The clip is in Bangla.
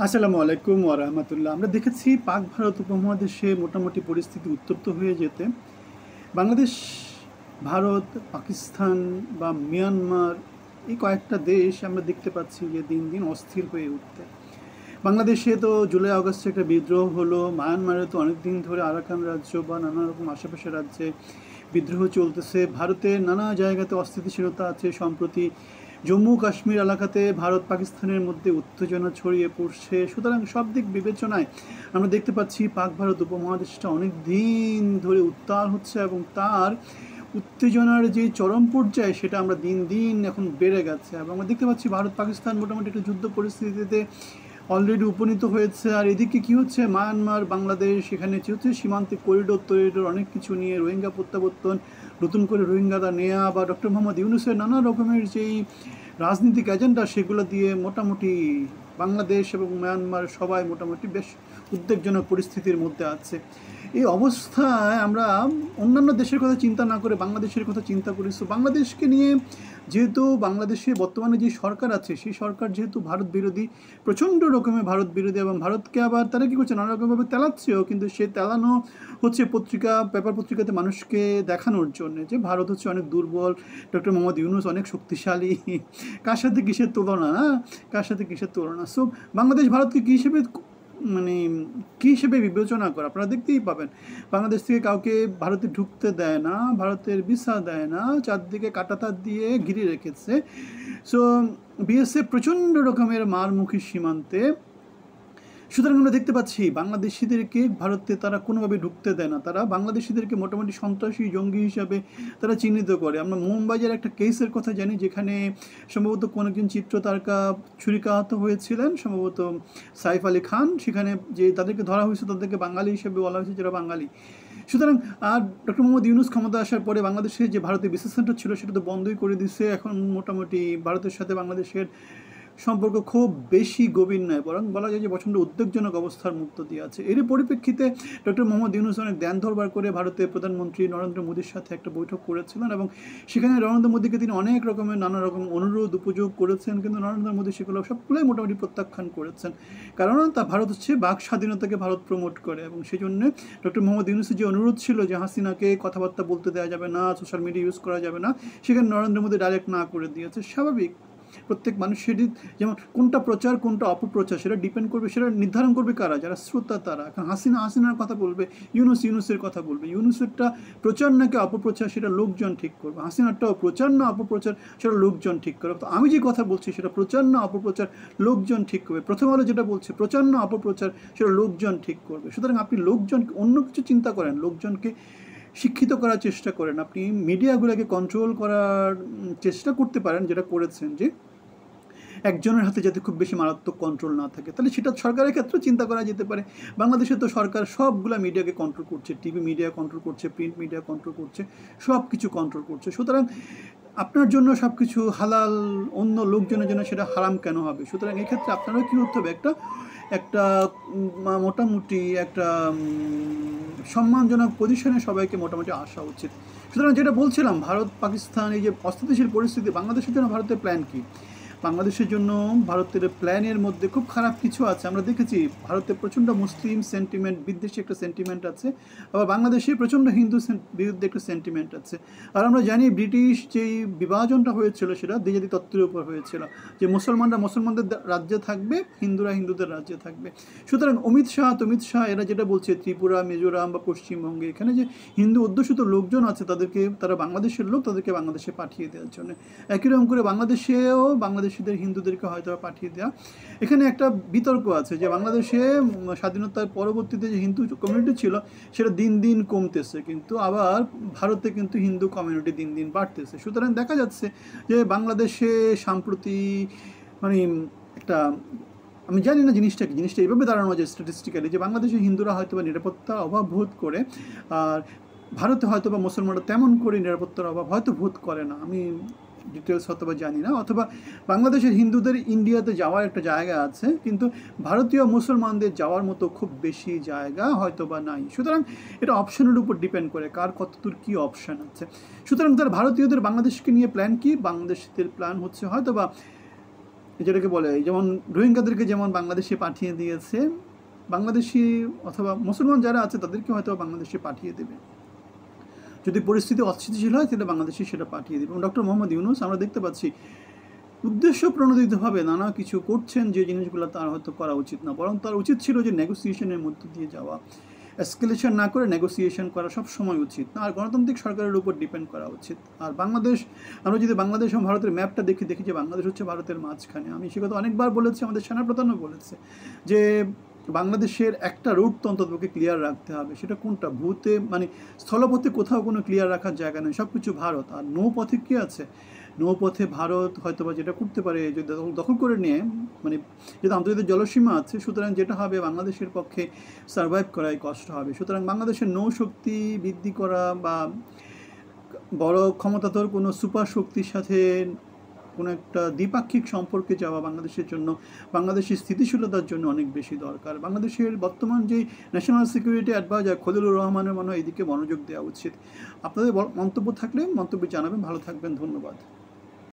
আসসালামু আলাইকুম ওয়া রাহমাতুল্লাহ। আমরা দেখেছি পাক ভারত উপমহাদেশে মোটামুটি পরিস্থিতি উত্তপ্ত হয়ে যেতে বাংলাদেশ, ভারত, পাকিস্তান বা মিয়ানমার এই কয়েকটা দেশ আমরা দেখতে পাচ্ছি যে দিন দিন অস্থির হয়ে উঠতে। বাংলাদেশে তো জুলাই আগস্টে একটা বিদ্রোহ হলো, মায়ানমারে তো অনেক দিন ধরে আরাকান রাজ্য বা নানা রকম আশেপাশের রাজ্যে বিদ্রোহ চলতেছে। ভারতের নানা জায়গাতে অস্থিতিশীলতা আছে। সম্প্রতি জম্মু কাশ্মীর এলাকাতে ভারত পাকিস্তানের মধ্যে উত্তেজনা ছড়িয়ে পড়ছে। সুতরাং সব দিক বিবেচনায় আমরা দেখতে পাচ্ছি পাক ভারত উপমহাদেশটা অনেক দিন ধরে উত্তাল হচ্ছে এবং তার উত্তেজনার যে চরম পর্যায়ে সেটা আমরা দিন দিন এখন বেড়ে গেছে। এবং আমরা দেখতে পাচ্ছি ভারত পাকিস্তান মোটামুটি একটা যুদ্ধ পরিস্থিতিতে অলরেডি উপনীত হয়েছে। আর এদিকে কি হচ্ছে, মায়ানমার, বাংলাদেশ, এখানে কি হচ্ছে, সীমান্তে করিডোর তরিডোর অনেক কিছু নিয়ে রোহিঙ্গা প্রত্যাবর্তন, নতুন করে রোহিঙ্গারা নেয়া বা ডক্টর মোহাম্মদ ইউনূসের নানা রকমের যেই রাজনৈতিক এজেন্ডা সেগুলো দিয়ে মোটামুটি বাংলাদেশ এবং মায়ানমার সবাই মোটামুটি বেশ উদ্বেগজনক পরিস্থিতির মধ্যে আছে। এই অবস্থায় আমরা অন্যান্য দেশের কথা চিন্তা না করে বাংলাদেশের কথা চিন্তা করি। সো বাংলাদেশকে নিয়ে, যেহেতু বাংলাদেশে বর্তমানে যে সরকার আছে সেই সরকার যেহেতু ভারত বিরোধী, প্রচণ্ড রকমের ভারত বিরোধী, এবং ভারতকে আবার তারা কী করছে, নানা রকমভাবে তেলাচ্ছেও, কিন্তু সে তেলানো হচ্ছে পেপার পত্রিকাতে মানুষকে দেখানোর জন্য যে ভারত হচ্ছে অনেক দুর্বল, ডক্টর মোহাম্মদ ইউনূস অনেক শক্তিশালী। কার সাথে কিসের তুলনা, না কার সাথে কিসের তুলনা। সো বাংলাদেশ ভারতকে কী হিসেবে, মানে কী হিসেবে বিবেচনা করে আপনারা দেখতেই পাবেন। বাংলাদেশ থেকে কাউকে ভারতে ঢুকতে দেয় না, ভারতের ভিসা দেয় না, চারদিকে কাঁটাতার দিয়ে ঘিরে রেখেছে। সো বিএসএফ প্রচণ্ড রকমের মারমুখী সীমান্তে। সুতরাং আমরা দেখতে পাচ্ছি বাংলাদেশিদেরকে ভারতে তারা কোনোভাবে ঢুকতে দেয় না। তারা বাংলাদেশিদেরকে মোটামুটি সন্ত্রাসী, জঙ্গি হিসাবে তারা চিহ্নিত করে। আমরা মুম্বাইয়ের একটা কেসের কথা জানি, যেখানে সম্ভবত কোনো একজন চিত্রতারকা ছুরিকাহত হয়েছিলেন, সম্ভবত সাইফ আলী খান। সেখানে যে তাদেরকে ধরা হয়েছে তাদেরকে বাঙালি হিসেবে বলা হয়েছে, যারা বাঙালি। সুতরাং আর ডক্টর মোহাম্মদ ইউনূস ক্ষমতা আসার পরে বাংলাদেশে যে ভারতীয় বিশেষ সেন্টার ছিল সেটা তো বন্ধই করে দিচ্ছে। এখন মোটামুটি ভারতের সাথে বাংলাদেশের সম্পর্ক খুব বেশি গভীর নয়, বরং বলা যায় যে প্রচণ্ড উদ্বেগজনক অবস্থার মধ্য দিয়ে আছে। এর পরিপ্রেক্ষিতে ডক্টর মোহাম্মদ ইউনূস অনেক ধ্যান ধরবার করে ভারতের প্রধানমন্ত্রী নরেন্দ্র মোদীর সাথে একটা বৈঠক করেছিলেন, এবং সেখানে নরেন্দ্র মোদীকে তিনি অনেক রকমের নানা রকম অনুরোধ উপযোগ করেছেন, কিন্তু নরেন্দ্র মোদী সেগুলো সবগুলোই মোটামুটি প্রত্যাখ্যান করেছেন। কারণ তা ভারত হচ্ছে বাক স্বাধীনতাকে ভারত প্রমোট করে, এবং সেই জন্য ডক্টর মোহাম্মদ ইউনূসের যে অনুরোধ ছিল যে হাসিনাকে কথাবার্তা বলতে দেওয়া যাবে না, সোশ্যাল মিডিয়া ইউজ করা যাবে না, সেখানে নরেন্দ্র মোদী ডাইরেক্ট না করে দিয়েছে। স্বাভাবিক, প্রত্যেক মানুষেরই যেমন কোনটা প্রচার কোনটা অপপ্রচার সেটা ডিপেন্ড করবে, সেটা নির্ধারণ করবে কারা, যারা শ্রোতা তারা। এখন হাসিনার কথা বলবে, ইউনূসের কথা বলবে। ইউনূসেরটা প্রচার নাকি অপপ্রচার সেটা লোকজন ঠিক করবে, হাসিনারটাও প্রচার না অপপ্রচার সেটা লোকজন ঠিক করবে। তো আমি যে কথা বলছি সেটা প্রচার না অপপ্রচার লোকজন ঠিক করবে। প্রথম আলো যেটা বলছে প্রচার না অপপ্রচার সেটা লোকজন ঠিক করবে। সুতরাং আপনি লোকজন অন্য কিছু চিন্তা করেন, লোকজনকে শিক্ষিত করার চেষ্টা করেন, আপনি মিডিয়াগুলোকে কন্ট্রোল করার চেষ্টা করতে পারেন, যেটা করেছেন, যে একজনের হাতে যাতে খুব বেশি মারাত্মক কন্ট্রোল না থাকে। তাহলে সেটা সরকারের ক্ষেত্রেও চিন্তা করা যেতে পারে। বাংলাদেশে তো সরকার সবগুলা মিডিয়াকে কন্ট্রোল করছে, টিভি মিডিয়া কন্ট্রোল করছে, প্রিন্ট মিডিয়া কন্ট্রোল করছে, সব কিছু কন্ট্রোল করছে। সুতরাং আপনার জন্য সব কিছু হালাল, অন্য লোকজনের জন্য সেটা হারাম কেন হবে? সুতরাং এক্ষেত্রে আপনারও কী হতে হবে, একটা একটা মোটামুটি একটা সম্মানজনক পজিশনে সবাইকে মোটামুটি আসা উচিত। সুতরাং যেটা বলছিলাম, ভারত পাকিস্তান এই যে অস্থিতিশীল পরিস্থিতি, বাংলাদেশের জন্য ভারতের প্ল্যান কী? বাংলাদেশের জন্য ভারতের প্ল্যানের মধ্যে খুব খারাপ কিছু আছে। আমরা দেখেছি ভারতে প্রচণ্ড মুসলিম সেন্টিমেন্ট, বিদ্বেষী একটা সেন্টিমেন্ট আছে, আবার বাংলাদেশে প্রচণ্ড হিন্দু বিরুদ্ধে একটা সেন্টিমেন্ট আছে। আর আমরা জানি ব্রিটিশ যেই বিভাজনটা হয়েছিল সেটা দ্বিজাতি তত্ত্বের উপর হয়েছিল, যে মুসলমানরা মুসলমানদের রাজ্যে থাকবে, হিন্দুরা হিন্দুদের রাজ্যে থাকবে। সুতরাং অমিত শাহ এরা যেটা বলছে, ত্রিপুরা, মিজোরাম বা পশ্চিমবঙ্গে এখানে যে হিন্দু অধ্যুষিত লোকজন আছে তারা বাংলাদেশের লোক, তাদেরকে বাংলাদেশে পাঠিয়ে দেওয়ার জন্য। একই রকম করে বাংলাদেশেও বাংলাদেশিদের হিন্দুদেরকে হয়তো পাঠিয়ে দেওয়া। এখানে একটা বিতর্ক আছে যে বাংলাদেশে স্বাধীনতার পরবর্তীতে যে হিন্দু কমিউনিটি ছিল সেটা দিন দিন কমতেছে, কিন্তু আবার ভারতে কিন্তু হিন্দু কমিউনিটি দিন দিন বাড়তেছে। সুতরাং দেখা যাচ্ছে যে বাংলাদেশে সাম্প্রতি মানে একটা, আমি জানি না জিনিসটা এইভাবে দাঁড়ানো যায় স্ট্যাটিস্টিক্যালি, যে বাংলাদেশে হিন্দুরা হয়তো বা নিরাপত্তার অভাব বোধ করে, আর ভারতে হয়তো বা মুসলমানরা তেমন করে নিরাপত্তার অভাব হয়তো বোধ করে না। আমি ডিটেলস হয়তো বা জানি না, অথবা বাংলাদেশের হিন্দুদের ইন্ডিয়াতে যাওয়ার একটা জায়গা আছে, কিন্তু ভারতীয় মুসলমানদের যাওয়ার মতো খুব বেশি জায়গা হয়তো বা নাই। সুতরাং এটা অপশনের উপর ডিপেন্ড করে কার কতদূর কী অপশান আছে। সুতরাং তার ভারতীয়দের বাংলাদেশকে নিয়ে প্ল্যান কি? বাংলাদেশিদের প্ল্যান হচ্ছে হয়তো বা যেটাকে বলে যেমন রোহিঙ্গাদেরকে যেমন বাংলাদেশে পাঠিয়ে দিয়েছে, বাংলাদেশি অথবা মুসলমান যারা আছে তাদেরকে হয়তো বাংলাদেশে পাঠিয়ে দেবে। যদি পরিস্থিতি অস্থিতিশীল হয় তাহলে বাংলাদেশে সেটা পাঠিয়ে দেবে। এবং ডক্টর মোহাম্মদ ইউনূস আমরা দেখতে পাচ্ছি উদ্দেশ্য প্রণোদিতভাবে নানা কিছু করছেন, যে জিনিসগুলো তার হয়তো করা উচিত না, বরং তার উচিত ছিল যে নেগোসিয়েশনের মধ্য দিয়ে যাওয়া, এসকেলেশন না করে নেগোসিয়েশন করা সব সময় উচিত না, আর গণতান্ত্রিক সরকারের উপর ডিপেন্ড করা উচিত। আর বাংলাদেশ, আমরা যদি বাংলাদেশ এবং ভারতের ম্যাপটা দেখি যে বাংলাদেশ হচ্ছে ভারতের মাঝখানে। আমি সে কথা অনেকবার বলেছি, আমাদের সেনাপ্রধানও বলেছে যে বাংলাদেশের একটা রুট তো অন্ততপক্ষে ক্লিয়ার রাখতে হবে। সেটা কোনটা? ভূতে মানে স্থলপথে কোথাও কোনো ক্লিয়ার রাখার জায়গা নেই, সব কিছু ভারত। আর নৌপথে কী আছে? নৌপথে ভারত হয়তো বা যেটা করতে পারে, যদি দখল করে নিয়ে, মানে যেহেতু আন্তর্জাতিক জলসীমা আছে, সুতরাং যেটা হবে বাংলাদেশের পক্ষে সার্ভাইভ করাই কষ্ট হবে। সুতরাং বাংলাদেশের নৌশক্তি বৃদ্ধি করা বা বড় ক্ষমতাধর কোনো সুপার শক্তির সাথে কোনো একটা দ্বিপাক্ষিক সম্পর্কে যাওয়া বাংলাদেশের জন্য, বাংলাদেশের স্থিতিশীলতার জন্য অনেক বেশি দরকার। বাংলাদেশের বর্তমান যে ন্যাশনাল সিকিউরিটি অ্যাডভাইজার খলিলুর রহমানের মনে হয় এদিকে মনোযোগ দেওয়া উচিত। আপনাদের মন্তব্য থাকলে মন্তব্য জানাবেন। ভালো থাকবেন, ধন্যবাদ।